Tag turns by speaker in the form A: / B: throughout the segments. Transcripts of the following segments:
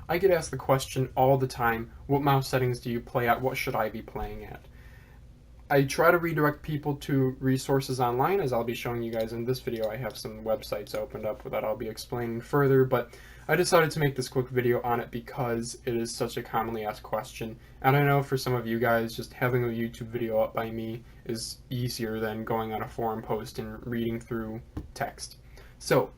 A: I get asked the question all the time, what mouse settings do you play at? What should I be playing at? I try to redirect people to resources online, as I'll be showing you guys in this video. I have some websites opened up that I'll be explaining further, but I decided to make this quick video on it because it is such a commonly asked question, and I know for some of you guys, just having a YouTube video up by me is easier than going on a forum post and reading through text. So,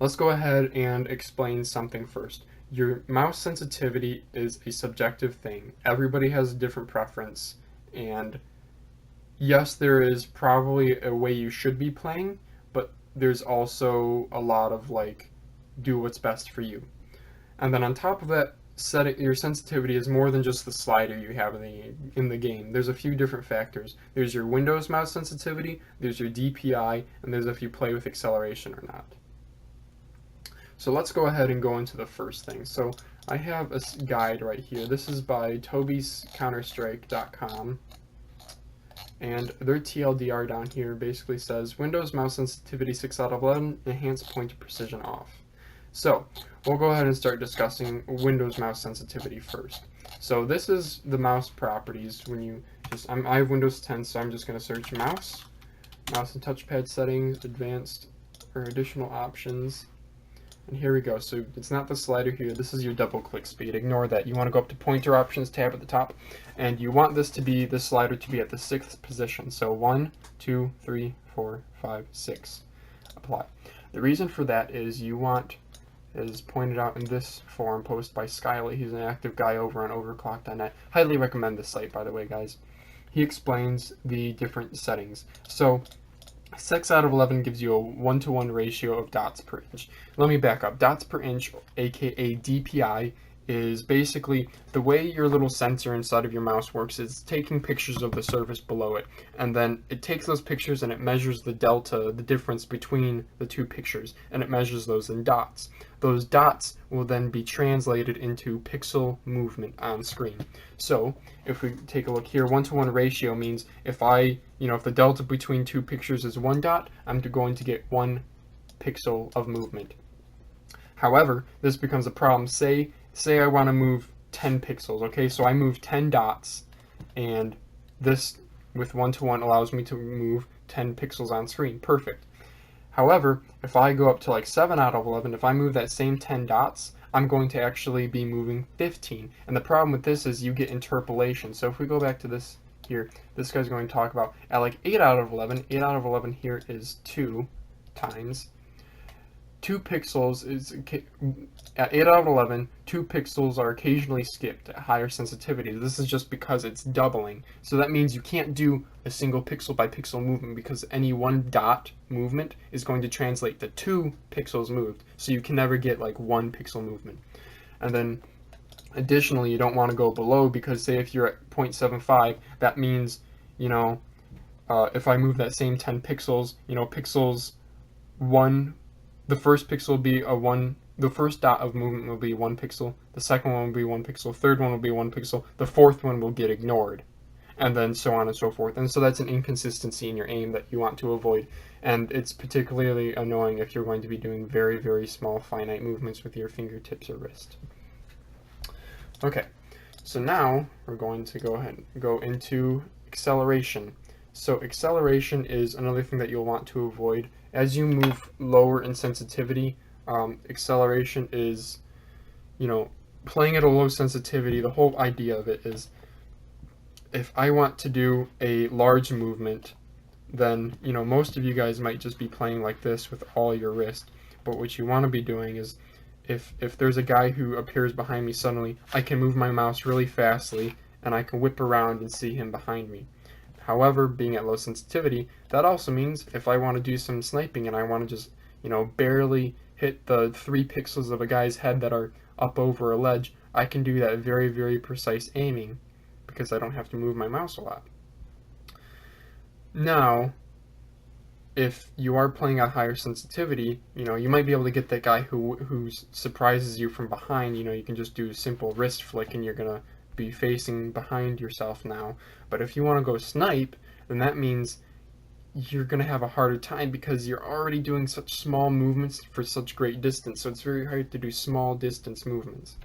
A: let's go ahead and explain something first. Your mouse sensitivity is a subjective thing. Everybody has a different preference. And yes, there is probably a way you should be playing, but there's also a lot of like, do what's best for you. And then on top of that, your sensitivity is more than just the slider you have in the game. There's a few different factors. There's your Windows mouse sensitivity, there's your DPI, and there's if you play with acceleration or not. So let's go ahead and go into the first thing. So I have a guide right here. This is by TobysCounterstrike.com, and their TLDR down here basically says Windows mouse sensitivity 6 out of 11, enhanced pointer precision off. So we'll go ahead and start discussing Windows mouse sensitivity first. So this is the mouse properties. When you I have Windows 10, so I'm just going to search mouse and touchpad settings, advanced or additional options. And here we go. So it's not the slider here. This is your double click speed. Ignore that. You want to go up to pointer options tab at the top, and you want this slider to be at the 6th position. So 1, 2, 3, 4, 5, 6. Apply. The reason for that is you want, as pointed out in this forum post by Skyley, he's an active guy over on overclock.net. Highly recommend this site, by the way, guys. He explains the different settings. So 6 out of 11 gives you a 1-to-1 ratio of dots per inch. Let me back up. Dots per inch, aka DPI, is basically the way your little sensor inside of your mouse works. Is taking pictures of the surface below it, and then it takes those pictures and it measures the delta, the difference between the two pictures, and it measures those in dots. Those dots will then be translated into pixel movement on screen. So if we take a look here, 1-to-1 ratio means if if the delta between two pictures is 1 dot, I'm going to get 1 pixel of movement. However, this becomes a problem. Say I want to move 10 pixels, okay? So I move 10 dots, and this with 1-to-1 allows me to move 10 pixels on screen. Perfect. However, if I go up to like 7 out of 11, if I move that same 10 dots, I'm going to actually be moving 15. And the problem with this is you get interpolation. So if we go back to this here, this guy's going to talk about at like 8 out of 11, 8 out of 11 here is 2 times 2 pixels is at 8 out of 11, 2 pixels are occasionally skipped at higher sensitivity. This is just because it's doubling. So that means you can't do a single pixel by pixel movement because any 1 dot movement is going to translate to 2 pixels moved. So you can never get like 1 pixel movement. And then additionally, you don't want to go below because say if you're at 0.75, that means, if I move that same 10 pixels, pixels 1, the first pixel will be a 1, the first dot of movement will be 1 pixel, the second one will be 1 pixel, third one will be 1 pixel, the fourth one will get ignored, and then so on and so forth. And so that's an inconsistency in your aim that you want to avoid, and it's particularly annoying if you're going to be doing very, very small finite movements with your fingertips or wrist. Okay, so now we're going to go ahead and go into acceleration. So acceleration is another thing that you'll want to avoid. As you move lower in sensitivity, acceleration is, playing at a low sensitivity. The whole idea of it is if I want to do a large movement, then, most of you guys might just be playing like this with all your wrist. But what you want to be doing is if there's a guy who appears behind me suddenly, I can move my mouse really fastly and I can whip around and see him behind me. However, being at low sensitivity, that also means if I want to do some sniping and I want to just, barely hit the 3 pixels of a guy's head that are up over a ledge, I can do that very, very precise aiming because I don't have to move my mouse a lot. Now, if you are playing at higher sensitivity, you might be able to get that guy who surprises you from behind. You can just do a simple wrist flick and you're going to be facing behind yourself now. But if you want to go snipe, then that means you're going to have a harder time because you're already doing such small movements for such great distance, so it's very hard to do small distance movements.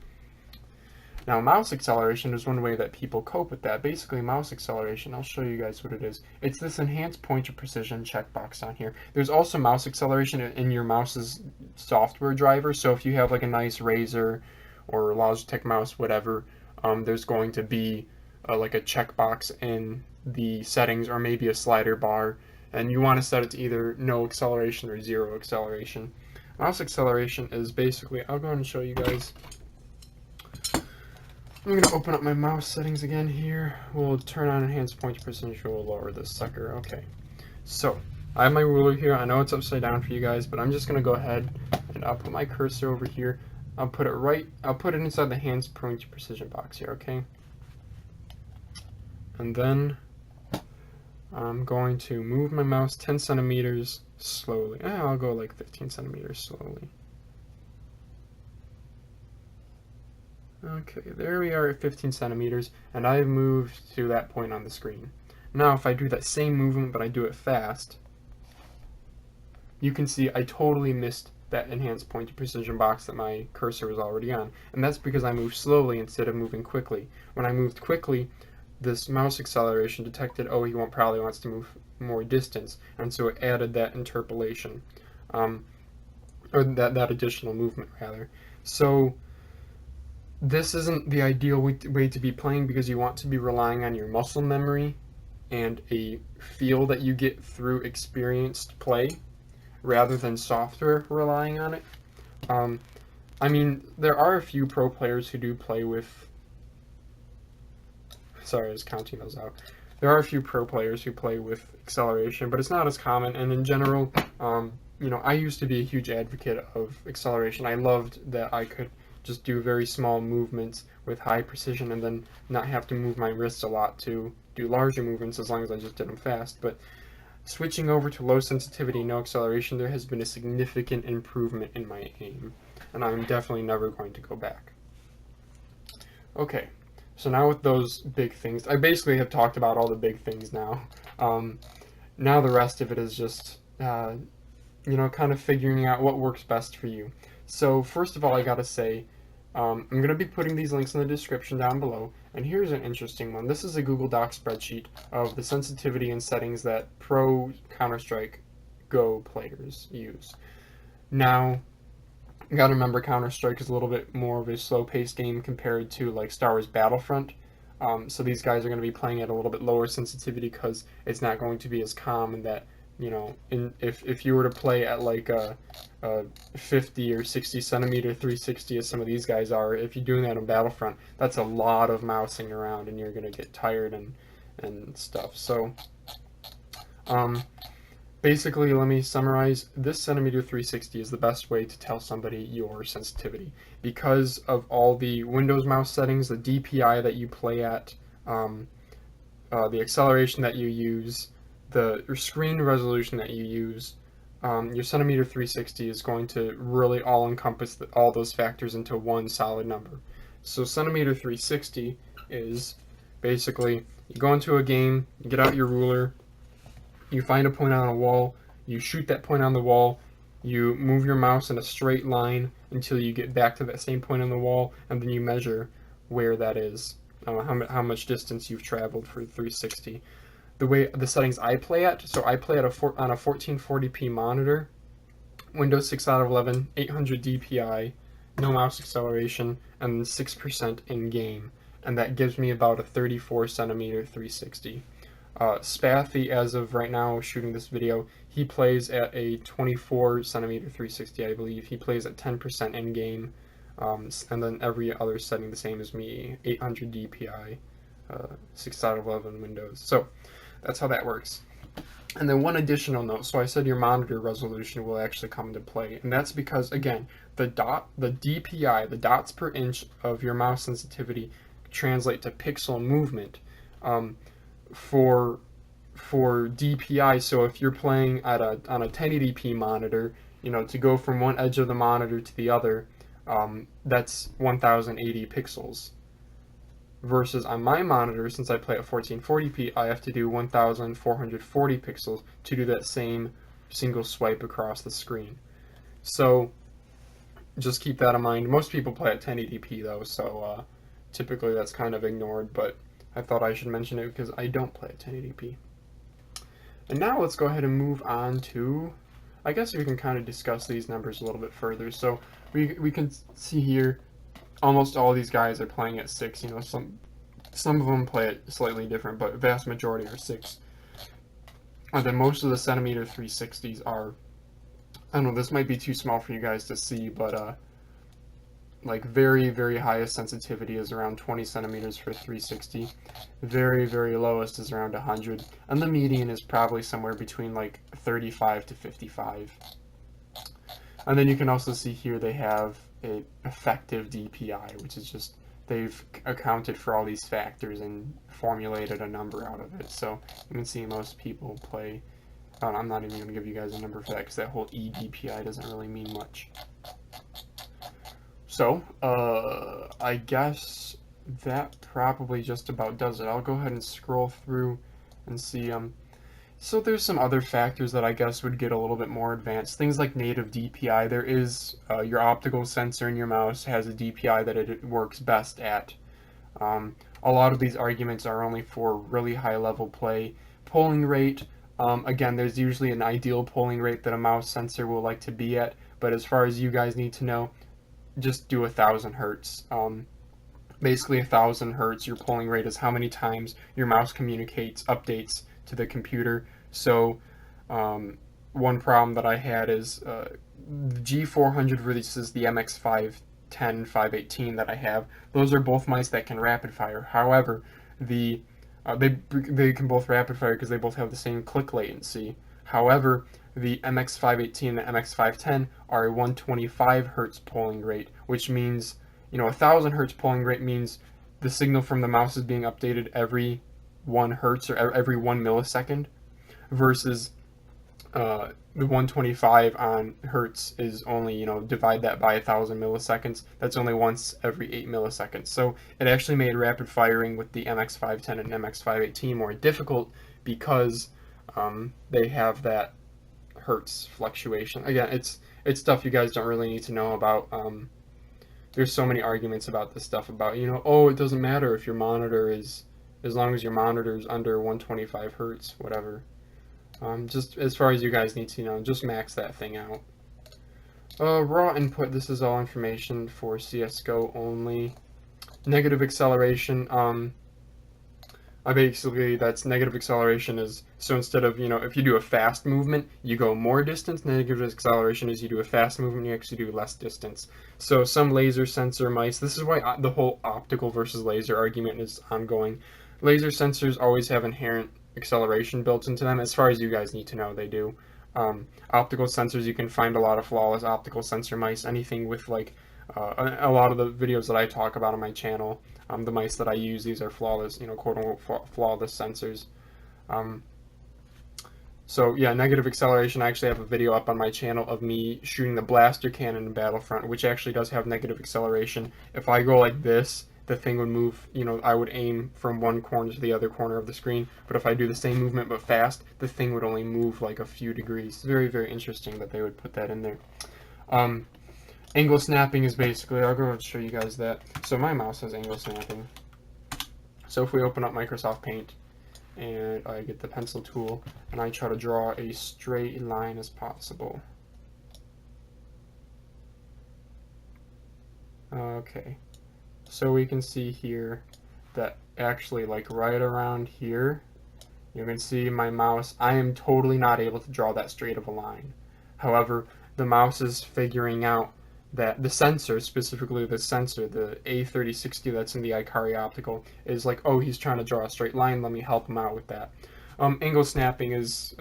A: Now, mouse acceleration is one way that people cope with that. Basically, mouse acceleration, I'll show you guys what it is. It's this enhanced pointer precision checkbox down here. There's also mouse acceleration in your mouse's software driver, so if you have like a nice Razer or Logitech mouse, whatever, there's going to be like a checkbox in the settings or maybe a slider bar, and you want to set it to either no acceleration or 0 acceleration. Mouse acceleration is basically, I'll go ahead and show you guys. I'm going to open up my mouse settings again here. We'll turn on enhanced pointer precision, we'll lower this sucker. Okay, so I have my ruler here. I know it's upside down for you guys, but I'm just going to go ahead and I'll put my cursor over here. I'll put it inside the enhanced pointer precision box here, okay? And then I'm going to move my mouse 10 centimeters slowly. I'll go like 15 centimeters slowly. Okay, there we are at 15 centimeters, and I've moved to that point on the screen. Now, if I do that same movement, but I do it fast, you can see I totally missed that enhanced pointer precision box that my cursor was already on, and that's because I moved slowly instead of moving quickly. When I moved quickly, this mouse acceleration detected, oh, he probably wants to move more distance, and so it added that interpolation, or that additional movement, rather. So this isn't the ideal way to be playing because you want to be relying on your muscle memory and a feel that you get through experienced play rather than software relying on it. I mean, there are a few pro players who do play with... Sorry, I was counting those out. There are a few pro players who play with acceleration, but it's not as common, and in general, you know, I used to be a huge advocate of acceleration. I loved that I could just do very small movements with high precision and then not have to move my wrists a lot to do larger movements as long as I just did them fast. But switching over to low sensitivity, no acceleration, there has been a significant improvement in my aim, and I'm definitely never going to go back. Okay, so now with those big things, I basically have talked about all the big things now. Now the rest of it is just, you know, kind of figuring out what works best for you. So first of all, I gotta say, I'm going to be putting these links in the description down below, and here's an interesting one. This is a Google Doc spreadsheet of the sensitivity and settings that pro Counter-Strike Go players use. Now, you gotta remember Counter-Strike is a little bit more of a slow-paced game compared to like Star Wars Battlefront. So these guys are going to be playing at a little bit lower sensitivity because it's not going to be as common that, you know, if you were to play at like a 50 or 60 centimeter 360 as some of these guys are, if you're doing that on Battlefront, that's a lot of mousing around and you're going to get tired and stuff. So basically, let me summarize. This centimeter 360 is the best way to tell somebody your sensitivity because of all the Windows mouse settings, the DPI that you play at, the acceleration that you use, the screen resolution that you use. Your centimeter 360 is going to really all encompass all those factors into one solid number. So centimeter 360 is basically you go into a game, you get out your ruler, you find a point on a wall, you shoot that point on the wall, you move your mouse in a straight line until you get back to that same point on the wall, and then you measure where that is, how much distance you've traveled for 360. The settings I play at, so I play at on a 1440p monitor, Windows 6 out of 11, 800 DPI, no mouse acceleration, and 6% in game, and that gives me about a 34 centimeter 360. Spathy, as of right now, shooting this video, he plays at a 24 centimeter 360, I believe. He plays at 10% in game, and then every other setting the same as me, 800 DPI, 6 out of 11 Windows. So that's how that works. And then one additional note, so I said your monitor resolution will actually come into play, and that's because, again, the DPI, the dots per inch of your mouse sensitivity translate to pixel movement. For DPI, so if you're playing at on a 1080p monitor, you know, to go from one edge of the monitor to the other, that's 1080 pixels versus on my monitor, since I play at 1440p, I have to do 1440 pixels to do that same single swipe across the screen. So just keep that in mind. Most people play at 1080p though, so typically that's kind of ignored, but I thought I should mention it because I don't play at 1080p. And now let's go ahead and move on to, I guess we can kind of discuss these numbers a little bit further. So we can see here almost all these guys are playing at 6. You know, some of them play it slightly different, but vast majority are 6. And then most of the centimeter 360s are, I don't know, this might be too small for you guys to see, but like very, very highest sensitivity is around 20 centimeters for 360. Very, very lowest is around 100. And the median is probably somewhere between like 35 to 55. And then you can also see here they have an effective DPI, which is just, they've accounted for all these factors and formulated a number out of it. So you can see most people play, I'm not even going to give you guys a number for that because that whole eDPI doesn't really mean much. So, I guess that probably just about does it. I'll go ahead and scroll through and see, so there's some other factors that I guess would get a little bit more advanced. Things like native DPI. There is, your optical sensor in your mouse has a DPI that it works best at. A lot of these arguments are only for really high level play. Polling rate, again, there's usually an ideal polling rate that a mouse sensor will like to be at, but as far as you guys need to know, just do 1000 hertz. Basically 1000 hertz, your polling rate is how many times your mouse communicates updates to the computer. So one problem that I had is the G400 versus the MX510, 518 that I have. Those are both mice that can rapid fire. However, they can both rapid fire because they both have the same click latency. However, the MX518 and the MX510 are a 125 hertz polling rate, which means, you know, 1000 hertz polling rate means the signal from the mouse is being updated every 1 hertz or every 1 millisecond, versus the 125 on hertz is only, you know, divide that by 1000 milliseconds. That's only once every 8 milliseconds. So it actually made rapid firing with the MX510 and MX518 more difficult because they have that hertz fluctuation. Again, it's stuff you guys don't really need to know about. There's so many arguments about this stuff about, you know, oh, it doesn't matter if your monitor is, as long as your monitor is under 125 hertz, whatever. Just as far as you guys need to know, just max that thing out. Raw input, this is all information for CSGO only. Negative acceleration, basically, that's negative acceleration is, so instead of, you know, if you do a fast movement, you go more distance. Negative acceleration is you do a fast movement, you actually do less distance. So some laser sensor mice, this is why the whole optical versus laser argument is ongoing. Laser sensors always have inherent acceleration built into them. As far as you guys need to know, they do. Optical sensors, you can find a lot of flawless optical sensor mice. Anything with like, a lot of the videos that I talk about on my channel, the mice that I use, these are flawless, you know, quote-unquote flawless sensors. So yeah, negative acceleration, I actually have a video up on my channel of me shooting the blaster cannon in Battlefront, which actually does have negative acceleration. If I go like this, the thing would move, you know, I would aim from one corner to the other corner of the screen, but if I do the same movement but fast, the thing would only move like a few degrees. It's very, very interesting that they would put that in there. Angle snapping is basically, I'll go and show you guys that. So my mouse has angle snapping. So if we open up Microsoft Paint and I get the pencil tool and I try to draw a straight line as possible. Okay, so we can see here that actually like right around here, you can see my mouse, I am totally not able to draw that straight of a line. However, the mouse is figuring out that the sensor, specifically the sensor, the A3060 that's in the Ikari optical, is like, oh, he's trying to draw a straight line, let me help him out with that. Angle snapping is,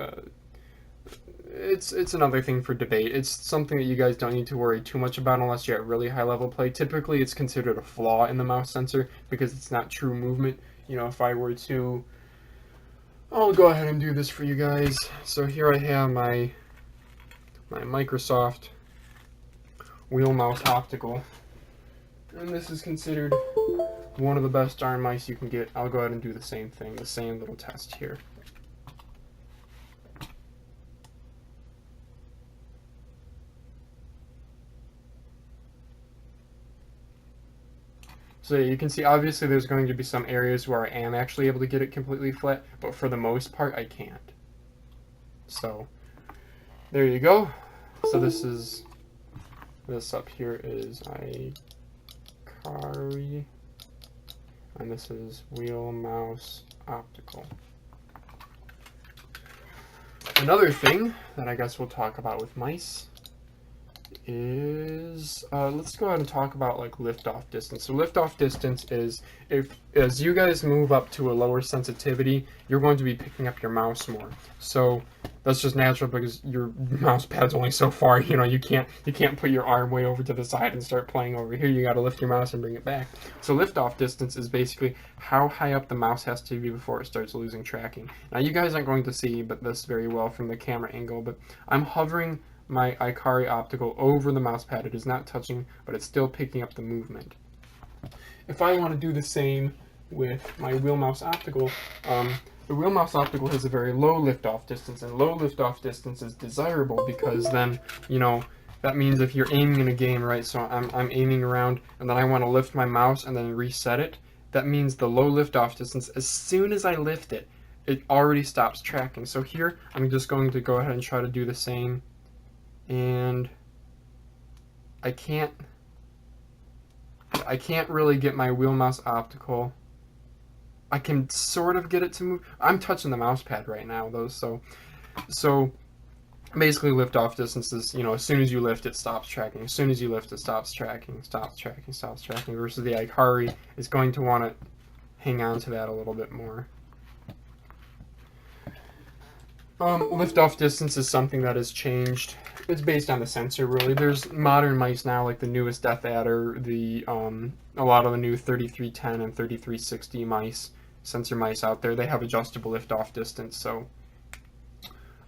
A: it's another thing for debate. It's something that you guys don't need to worry too much about unless you're at really high level play. Typically it's considered a flaw in the mouse sensor because it's not true movement. You know, if I were to, I'll go ahead and do this for you guys. So here I have my Microsoft wheel mouse optical, and this is considered one of the best darn mice you can get, I'll go ahead and do the same thing, the same little test here. So you can see obviously there's going to be some areas where I am actually able to get it completely flat, but for the most part I can't. So there you go. So this up here is iCari, and this is wheel mouse optical. Another thing that I guess we'll talk about with mice is let's go ahead and talk about like liftoff distance. So liftoff distance is as you guys move up to a lower sensitivity, you're going to be picking up your mouse more. So that's just natural because your mouse pad's only so far. You know, you can't put your arm way over to the side and start playing over here. You got to lift your mouse and bring it back. So liftoff distance is basically how high up the mouse has to be before it starts losing tracking. Now you guys aren't going to see this very well from the camera angle, but I'm hovering my iCari optical over the mouse pad. It is not touching, but it's still picking up the movement. If I want to do the same with my wheel mouse optical, the wheel mouse optical has a very low liftoff distance, and low liftoff distance is desirable because then, you know, that means if you're aiming in a game, right, so I'm aiming around and then I want to lift my mouse and then reset it, that means the low liftoff distance, as soon as I lift it, it already stops tracking. So here, I'm just going to go ahead and try to do the same, and I can't really get my wheel mouse optical. I can sort of get it to move. I'm touching the mouse pad right now though, so basically liftoff distance is, you know, as soon as you lift it stops tracking. As soon as you lift it stops tracking, versus the iCari is going to want to hang on to that a little bit more. Liftoff distance is something that has changed. It's based on the sensor, really. There's modern mice now, like the newest Death Adder, a lot of the new 3310 and 3360 mice, sensor mice out there. They have adjustable liftoff distance. So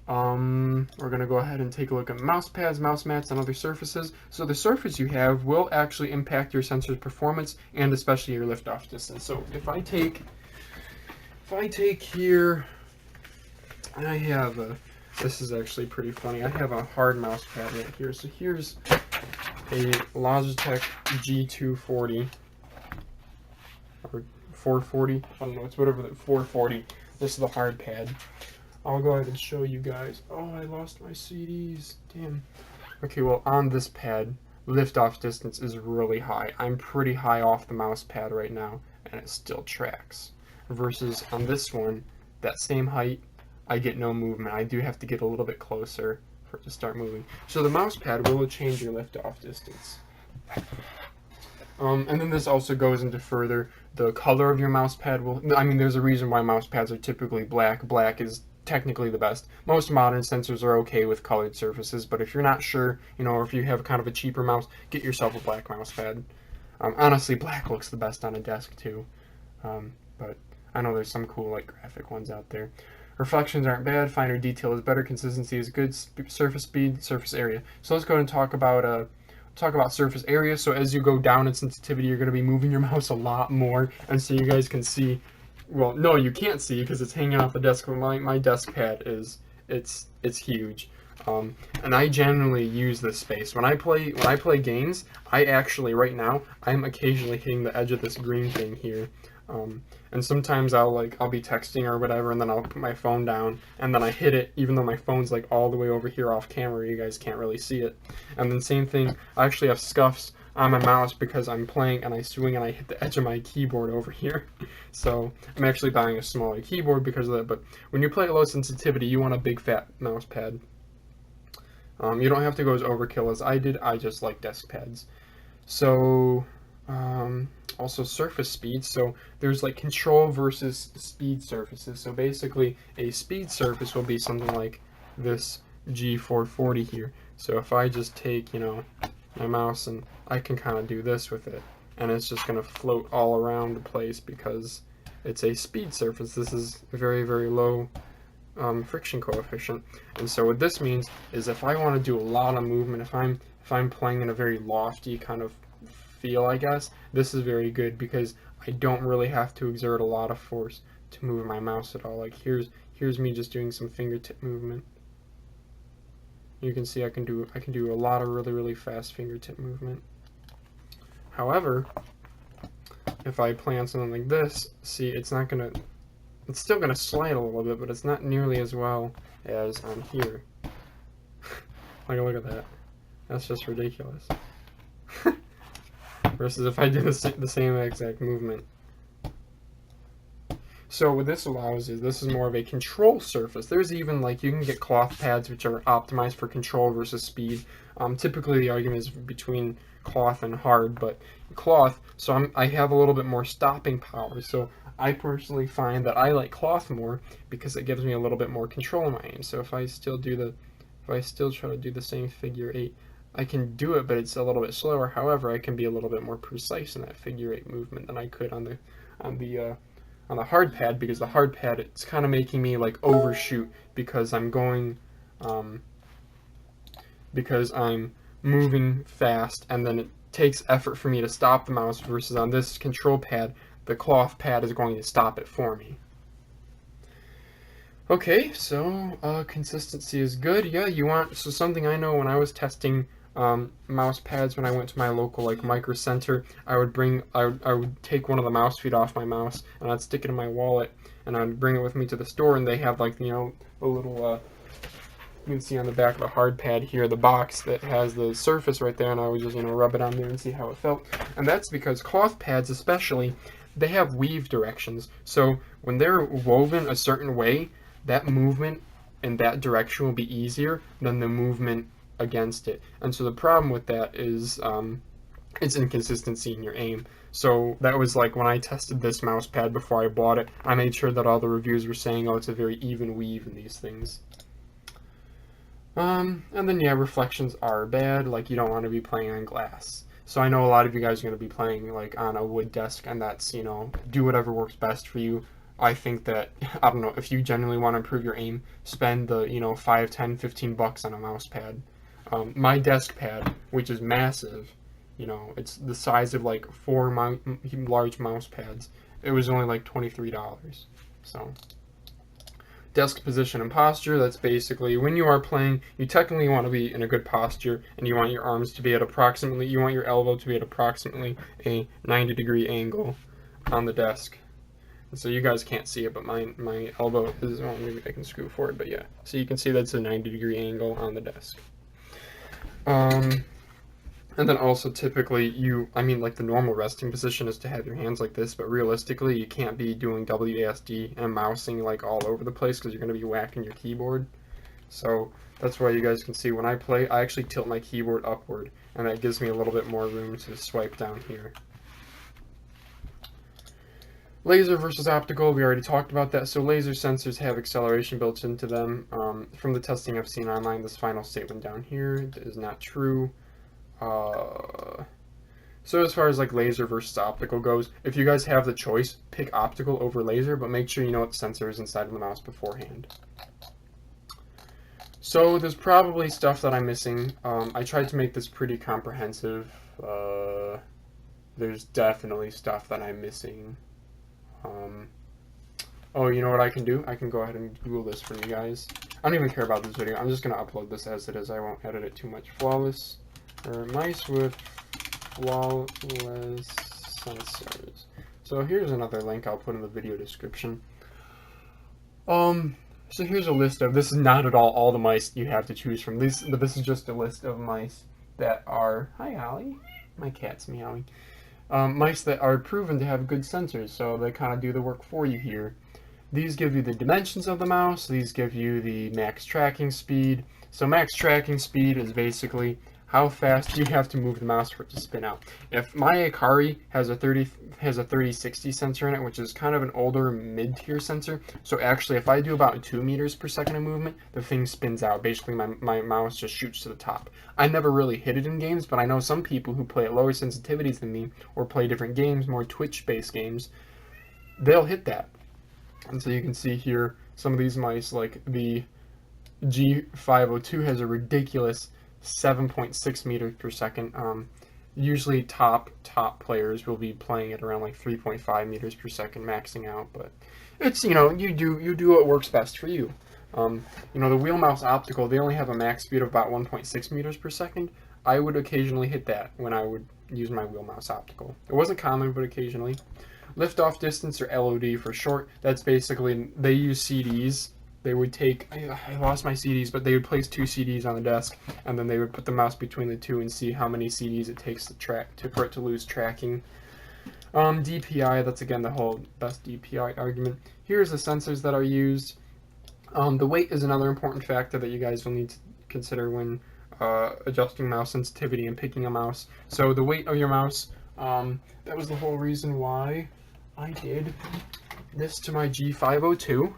A: we're going to go ahead and take a look at mouse pads, mouse mats, and other surfaces. So the surface you have will actually impact your sensor's performance and especially your liftoff distance. So if I take here, I have this is actually pretty funny. I have a hard mouse pad right here. So here's a Logitech G240 or 440. I don't know. It's whatever the 440. This is the hard pad. I'll go ahead and show you guys. Oh, I lost my CDs. Damn. Okay, well, on this pad, liftoff distance is really high. I'm pretty high off the mouse pad right now, and it still tracks. Versus on this one, that same height, I get no movement. I do have to get a little bit closer for it to start moving. So the mouse pad will change your liftoff distance. And then this also goes into further the color of your mouse pad. I mean, there's a reason why mouse pads are typically black. Black is technically the best. Most modern sensors are okay with colored surfaces, but if you're not sure, you know, or if you have kind of a cheaper mouse, get yourself a black mouse pad. Honestly, black looks the best on a desk too, but I know there's some cool like graphic ones out there. Reflections aren't bad, finer detail is better, consistency is good, surface speed, surface area. So let's go ahead and talk about surface area. So as you go down in sensitivity, you're going to be moving your mouse a lot more, and so you guys can see. Well, no, you can't see because it's hanging off the desk. But my desk pad it's huge, and I generally use this space when I play games. I actually right now I'm occasionally hitting the edge of this green thing here. And sometimes I'll be texting or whatever, and then I'll put my phone down, and then I hit it, even though my phone's like all the way over here off camera. You guys can't really see it. And then same thing, I actually have scuffs on my mouse because I'm playing and I swing and I hit the edge of my keyboard over here. So I'm actually buying a smaller keyboard because of that. But when you play at low sensitivity, you want a big fat mouse pad. You don't have to go as overkill as I did. I just like desk pads. So also surface speed. So there's like control versus speed surfaces. So basically a speed surface will be something like this G440 here. So if I just take, you know, my mouse and I can kind of do this with it, and it's just going to float all around the place because it's a speed surface. This is a very, very low friction coefficient. And so what this means is if I want to do a lot of movement, if I'm playing in a very lofty kind of feel, I guess, this is very good because I don't really have to exert a lot of force to move my mouse at all. Like here's me just doing some fingertip movement. You can see I can do a lot of really fast fingertip movement. However, if I play on something like this, see, it's still gonna slide a little bit, but it's not nearly as well as on here. Like, look at that. That's just ridiculous. Versus if I do the same exact movement. So what this allows is, this is more of a control surface. There's even, like, you can get cloth pads which are optimized for control versus speed. Typically the argument is between cloth and hard, but cloth, so I have a little bit more stopping power. So I personally find that I like cloth more because it gives me a little bit more control in my aim. So if I still try to do the same figure 8, I can do it, but it's a little bit slower. However, I can be a little bit more precise in that figure 8 movement than I could on the hard pad, because the hard pad, it's kind of making me like overshoot because I'm moving fast, and then it takes effort for me to stop the mouse, versus on this control pad, the cloth pad is going to stop it for me. Okay, so consistency is good. Yeah, so something I know when I was testing mouse pads, when I went to my local like micro center, I would take one of the mouse feet off my mouse and I'd stick it in my wallet, and I'd bring it with me to the store, and they have, like, a little you can see on the back of the hard pad here, the box that has the surface right there, and I would just rub it on there and see how it felt. And that's because cloth pads especially, they have weave directions, so when they're woven a certain way, that movement in that direction will be easier than the movement against it. And so the problem with that is it's inconsistency in your aim. So that was like when I tested this mouse pad before I bought it, I made sure that all the reviews were saying, oh, it's a very even weave in these things. And then, yeah, reflections are bad. Like, you don't want to be playing on glass. So I know a lot of you guys are going to be playing like on a wood desk, and that's, do whatever works best for you. I think that, I don't know, if you genuinely want to improve your aim, spend the, $5, $10, $15 on a mouse pad. My desk pad, which is massive, it's the size of like 4 large mouse pads. It was only like $23. So, desk position and posture, that's basically when you are playing, you technically want to be in a good posture, and you want your arms to be at you want your elbow to be at approximately a 90-degree angle on the desk. And so you guys can't see it, but my elbow is, well, maybe I can scoot forward, but yeah. So you can see that's a 90-degree angle on the desk. And then also typically like the normal resting position is to have your hands like this, but realistically you can't be doing WASD and mousing like all over the place because you're going to be whacking your keyboard. So that's why you guys can see when I play, I actually tilt my keyboard upward, and that gives me a little bit more room to swipe down here. Laser versus optical, we already talked about that. So laser sensors have acceleration built into them. From the testing I've seen online, this final statement down here is not true. So as far as like laser versus optical goes, if you guys have the choice, pick optical over laser, but make sure you know what sensor is inside of the mouse beforehand. So there's probably stuff that I'm missing. I tried to make this pretty comprehensive. There's definitely stuff that I'm missing. Oh, you know what I can do? I can go ahead and Google this for you guys. I don't even care about this video. I'm just going to upload this as it is. I won't edit it too much. Flawless, or mice with flawless sensors. So here's another link I'll put in the video description. So here's a list of, this is not at all the mice you have to choose from. But this is just a list of mice that are, hi Ollie, my cat's meowing. Mice that are proven to have good sensors, so they kind of do the work for you here. These give you the dimensions of the mouse, these give you the max tracking speed. So max tracking speed is basically how fast you have to move the mouse for it to spin out. If my Akari has a 3060 sensor in it, which is kind of an older mid-tier sensor, so actually if I do about 2 meters per second of movement, the thing spins out. Basically my mouse just shoots to the top. I never really hit it in games, but I know some people who play at lower sensitivities than me, or play different games, more Twitch-based games, they'll hit that. And so you can see here, some of these mice, like the G502 has a ridiculous 7.6 meters per second. Usually top players will be playing at around like 3.5 meters per second, maxing out. But it's, you know, you do what works best for you. You know, the wheel mouse optical, they only have a max speed of about 1.6 meters per second. I would occasionally hit that when I would use my wheel mouse optical. It wasn't common, but occasionally. Lift-off distance, or LOD for short, that's basically, they use CDs. They would take, I lost my CDs, but they would place 2 CDs on the desk, and then they would put the mouse between the two and see how many CDs it takes for it to lose tracking. DPI, that's again the whole best DPI argument. Here's the sensors that are used. The weight is another important factor that you guys will need to consider when adjusting mouse sensitivity and picking a mouse. So the weight of your mouse, that was the whole reason why I did this to my G502,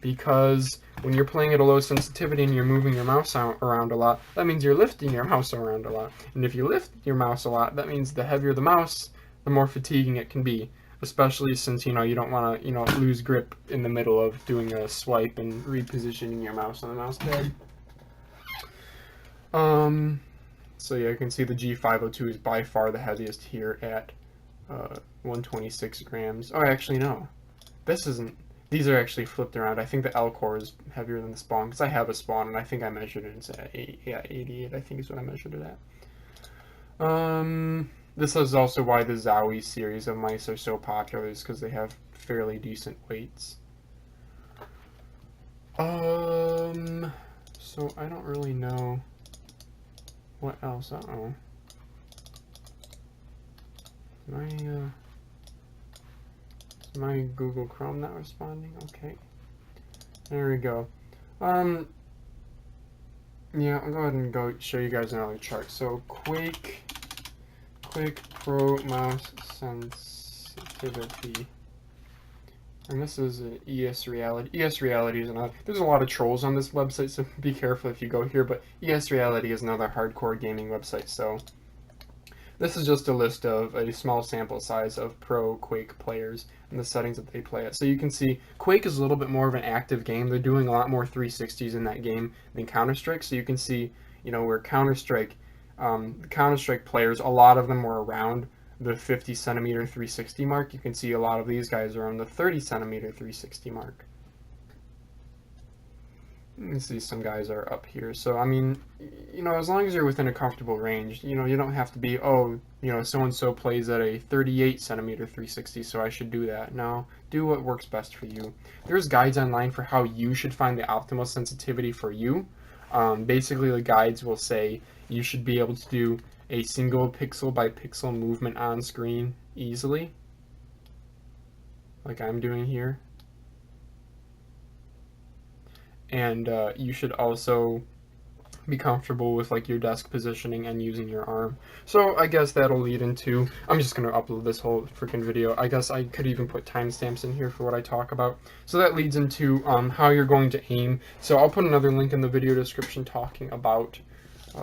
A: because when you're playing at a low sensitivity and you're moving your mouse around a lot, that means you're lifting your mouse around a lot. And if you lift your mouse a lot, that means the heavier the mouse, the more fatiguing it can be. Especially since, you know, you don't want to, you know, lose grip in the middle of doing a swipe and repositioning your mouse on the mouse pad. So yeah, you can see the G502 is by far the heaviest here at 126 grams. Oh, actually, no. This isn't. These are actually flipped around. I think the L core is heavier than the spawn, because I have a spawn, and I think I measured it at 88, I think is what I measured it at. This is also why the Zowie series of mice are so popular, is because they have fairly decent weights. So I don't really know what else. Uh-oh. Is my Google Chrome not responding? Okay. There we go. Yeah, I'll go ahead and show you guys another chart. So Quake Pro mouse sensitivity. And this is an ES Reality. ES Reality is another. There's a lot of trolls on this website, so be careful if you go here. But ES Reality is another hardcore gaming website. So this is just a list of a small sample size of pro Quake players and the settings that they play at. So you can see Quake is a little bit more of an active game. They're doing a lot more 360s in that game than Counter-Strike. So you can see, you know, where Counter-Strike, the Counter-Strike players, a lot of them were around the 50 centimeter 360 mark. You can see a lot of these guys are on the 30 centimeter 360 mark. You can see some guys are up here. So, I mean, you know, as long as you're within a comfortable range, you know, you don't have to be, oh, you know, so-and-so plays at a 38 centimeter 360, so I should do that. No, do what works best for you. There's guides online for how you should find the optimal sensitivity for you. Basically, the guides will say you should be able to do a single pixel by pixel movement on screen easily, like I'm doing here. And you should also be comfortable with like your desk positioning and using your arm. So I guess that'll lead into, I'm just going to upload this whole freaking video. I guess I could even put timestamps in here for what I talk about. So that leads into how you're going to aim. So I'll put another link in the video description talking about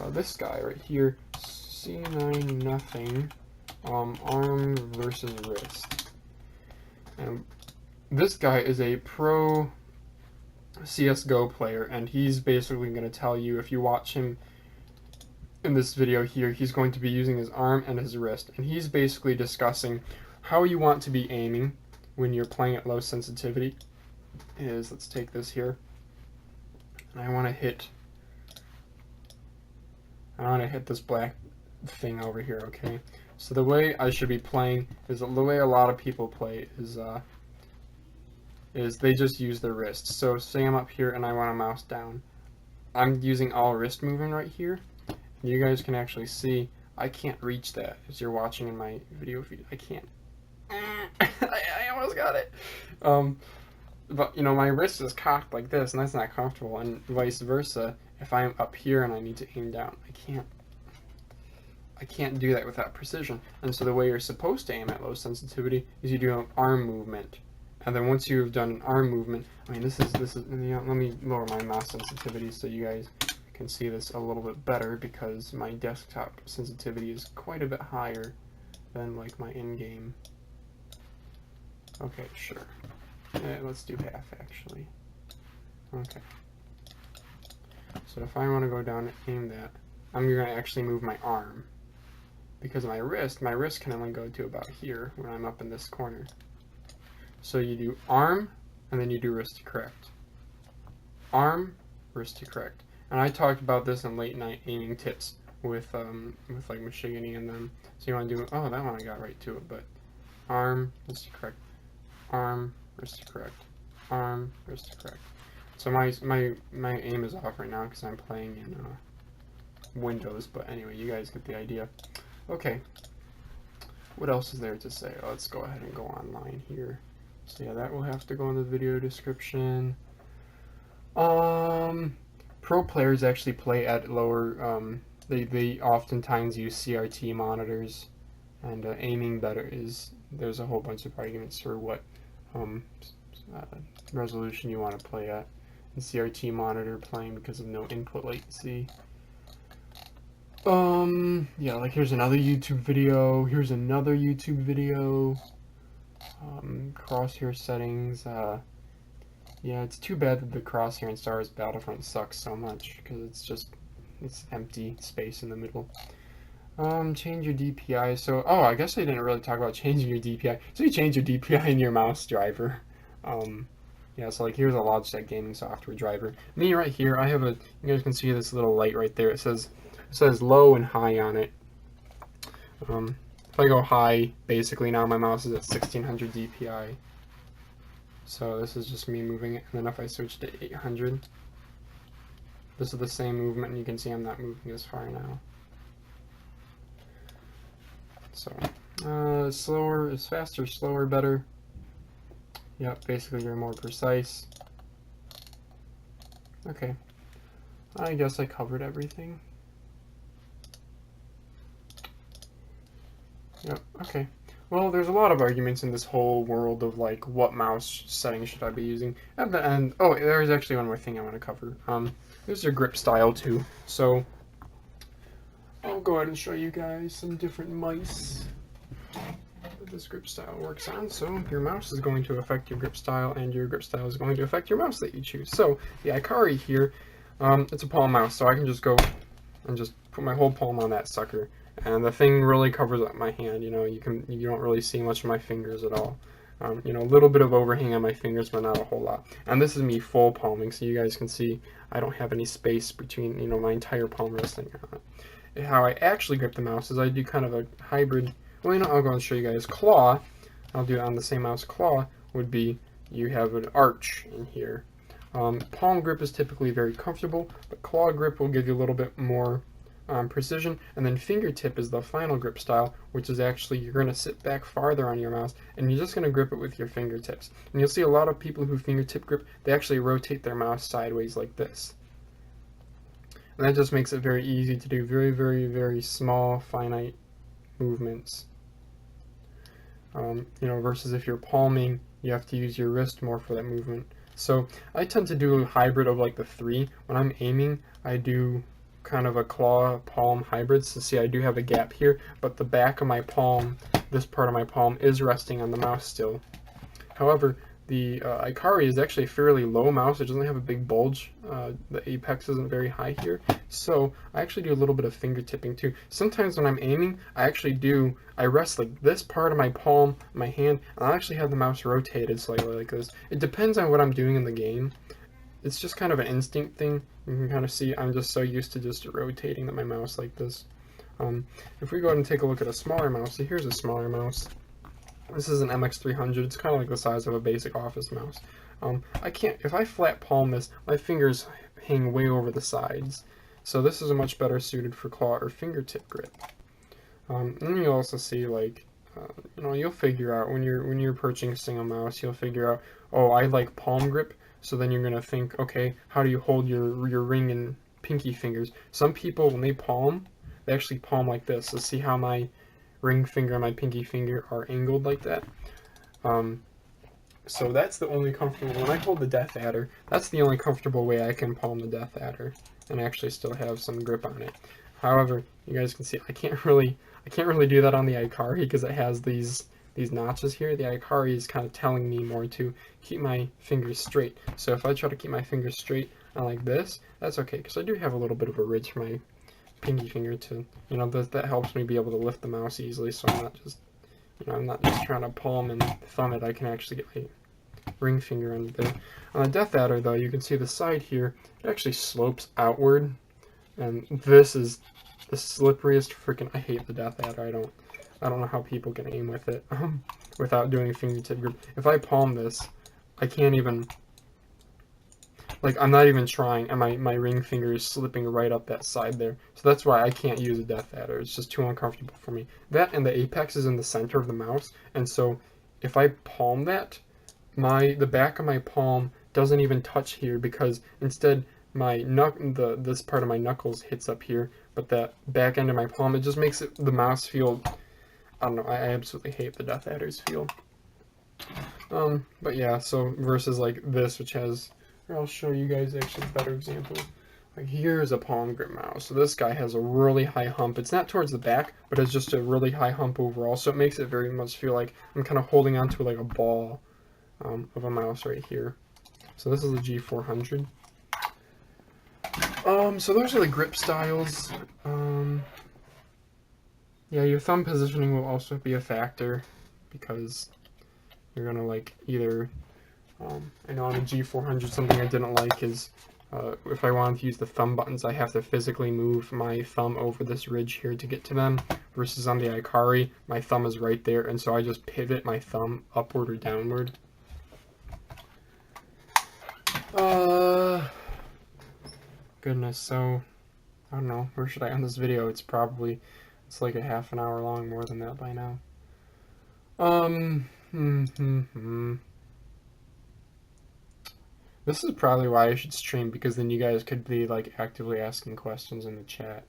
A: this guy right here, C9 nothing, arm versus wrist. And this guy is a pro CSGO player, and he's basically going to tell you, if you watch him in this video here, he's going to be using his arm and his wrist, and he's basically discussing how you want to be aiming when you're playing at low sensitivity. Let's take this here, and I want to hit this black thing over here, okay? So the way I should be playing is the way a lot of people play is they just use their wrists. So say I'm up here and I want to mouse down. I'm using all wrist movement right here. You guys can actually see I can't reach that as you're watching in my video feed. I can't. I almost got it. But you know, my wrist is cocked like this, and that's not comfortable, and vice versa. If I'm up here and I need to aim down, I can't do that without precision. And so the way you're supposed to aim at low sensitivity is you do an arm movement. And then once you've done an arm movement, I mean, this is, you know, let me lower my mouse sensitivity so you guys can see this a little bit better, because my desktop sensitivity is quite a bit higher than like my in-game. Okay, sure. Let's do half actually. Okay. So if I want to go down and aim that, I'm going to actually move my arm. because of my wrist can only go to about here when I'm up in this corner. So you do arm, and then you do wrist to correct. Arm, wrist to correct. And I talked about this in late night aiming tips with like Michigany and them. So you want to do, oh, that one I got right to it, but arm, wrist to correct. Arm, wrist to correct. Arm, wrist to correct. So my aim is off right now because I'm playing in Windows, but anyway, you guys get the idea. Okay, what else is there to say? Oh, let's go ahead and go online here. So yeah, that will have to go in the video description. Pro players actually play at lower, they oftentimes use CRT monitors, and aiming better is, there's a whole bunch of arguments for what resolution you want to play at. And CRT monitor playing because of no input latency. Yeah, like here's another YouTube video, here's another YouTube video. Crosshair settings, yeah, it's too bad that the crosshair in Star Wars Battlefront sucks so much, because it's empty space in the middle. Change your DPI, so, oh, I guess I didn't really talk about changing your DPI. So you change your DPI in your mouse driver. Yeah, so like here's a Logitech gaming software driver. Me right here, I have a, you guys can see this little light right there. It says low and high on it. If I go high, basically now my mouse is at 1600 DPI. So this is just me moving it, and then if I switch to 800, this is the same movement, and you can see I'm not moving as far now. So, slower is faster, slower, better. Yep, basically you're more precise. Okay, I guess I covered everything. Yep, okay. Well, there's a lot of arguments in this whole world of like what mouse settings should I be using. At the end, oh, there's actually one more thing I want to cover. There's your grip style too. So I'll go ahead and show you guys some different mice that this grip style works on. So your mouse is going to affect your grip style, and your grip style is going to affect your mouse that you choose. So the Ikari here, it's a palm mouse, so I can just go and just put my whole palm on that sucker. And the thing really covers up my hand, you know, you don't really see much of my fingers at all. You know, a little bit of overhang on my fingers, but not a whole lot. And this is me full palming, so you guys can see I don't have any space between, you know, my entire palm resting on it. How I actually grip the mouse is I do kind of a hybrid, well, you know, I'll go and show you guys. Claw, I'll do it on the same mouse. Claw would be, you have an arch in here. Palm grip is typically very comfortable, but claw grip will give you a little bit more precision, and then fingertip is the final grip style, which is actually you're going to sit back farther on your mouse and you're just going to grip it with your fingertips. And you'll see a lot of people who fingertip grip, they actually rotate their mouse sideways like this. And that just makes it very easy to do very, very, very small, finite movements. You know, versus if you're palming, you have to use your wrist more for that movement. So I tend to do a hybrid of like the three. When I'm aiming, I do kind of a claw palm hybrid. So see, I do have a gap here, but the back of my palm, this part of my palm, is resting on the mouse still. However, the Ikari is actually a fairly low mouse. It doesn't have a big bulge. The apex isn't very high here. So I actually do a little bit of fingertipping too. Sometimes when I'm aiming, I rest like this part of my palm, my hand, and I actually have the mouse rotated slightly like this. It depends on what I'm doing in the game. It's just kind of an instinct thing. You can kind of see I'm just so used to just rotating my mouse like this. If we go ahead and take a look at a smaller mouse, so here's a smaller mouse. This is an MX300. It's kind of like the size of a basic office mouse. If I flat palm this, my fingers hang way over the sides. So this is a much better suited for claw or fingertip grip. And then you'll also see, like, you know, you'll figure out when you're purchasing a mouse, you'll figure out, oh, I like palm grip. So then you're gonna think, okay, how do you hold your ring and pinky fingers? Some people, when they palm, they actually palm like this. So see how my ring finger and my pinky finger are angled like that? So that's the only comfortable, when I hold the Death Adder, that's the only comfortable way I can palm the Death Adder and actually still have some grip on it. However, you guys can see I can't really do that on the Ikari because it has these notches here. The Ikari is kind of telling me more to keep my fingers straight. So if I try to keep my fingers straight like this, that's okay, because I do have a little bit of a ridge for pinky finger to, you know, that helps me be able to lift the mouse easily, so I'm not just, you know, I'm not just trying to palm and thumb it. I can actually get my ring finger under there. On the Death Adder, though, you can see the side here, it actually slopes outward, and this is the slipperiest freaking. I hate the Death Adder. I don't know how people can aim with it without doing fingertip grip. If I palm this, I can't even. Like, I'm not even trying, and my ring finger is slipping right up that side there. So that's why I can't use a Death Adder. It's just too uncomfortable for me. That and the apex is in the center of the mouse, and so if I palm that, the back of my palm doesn't even touch here, because instead this part of my knuckles hits up here, but that back end of my palm, it just makes the mouse feel, I don't know, I absolutely hate the Death Adder's feel. But yeah, so versus like this, which has, I'll show you guys actually a better example. Like, here's a palm grip mouse. So this guy has a really high hump. It's not towards the back, but it's just a really high hump overall. So it makes it very much feel like I'm kind of holding onto like a ball of a mouse right here. So this is the G400. So those are the grip styles. Yeah, your thumb positioning will also be a factor, because you're gonna like either. I know on the G400 something I didn't like is if I wanted to use the thumb buttons, I have to physically move my thumb over this ridge here to get to them, versus on the Ikari, my thumb is right there, and so I just pivot my thumb upward or downward. Goodness, so, I don't know, where should I end this video? It's like a half an hour long, more than that by now. This is probably why I should stream, because then you guys could be like actively asking questions in the chat.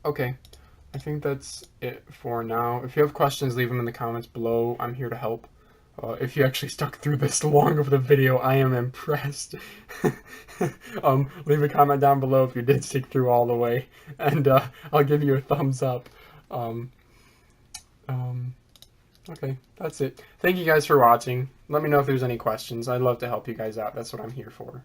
A: Okay, I think that's it for now. If you have questions, leave them in the comments below. I'm here to help. If you actually stuck through this long of the video, I am impressed. Leave a comment down below if you did stick through all the way, and I'll give you a thumbs up. Okay, that's it. Thank you guys for watching. Let me know if there's any questions. I'd love to help you guys out. That's what I'm here for.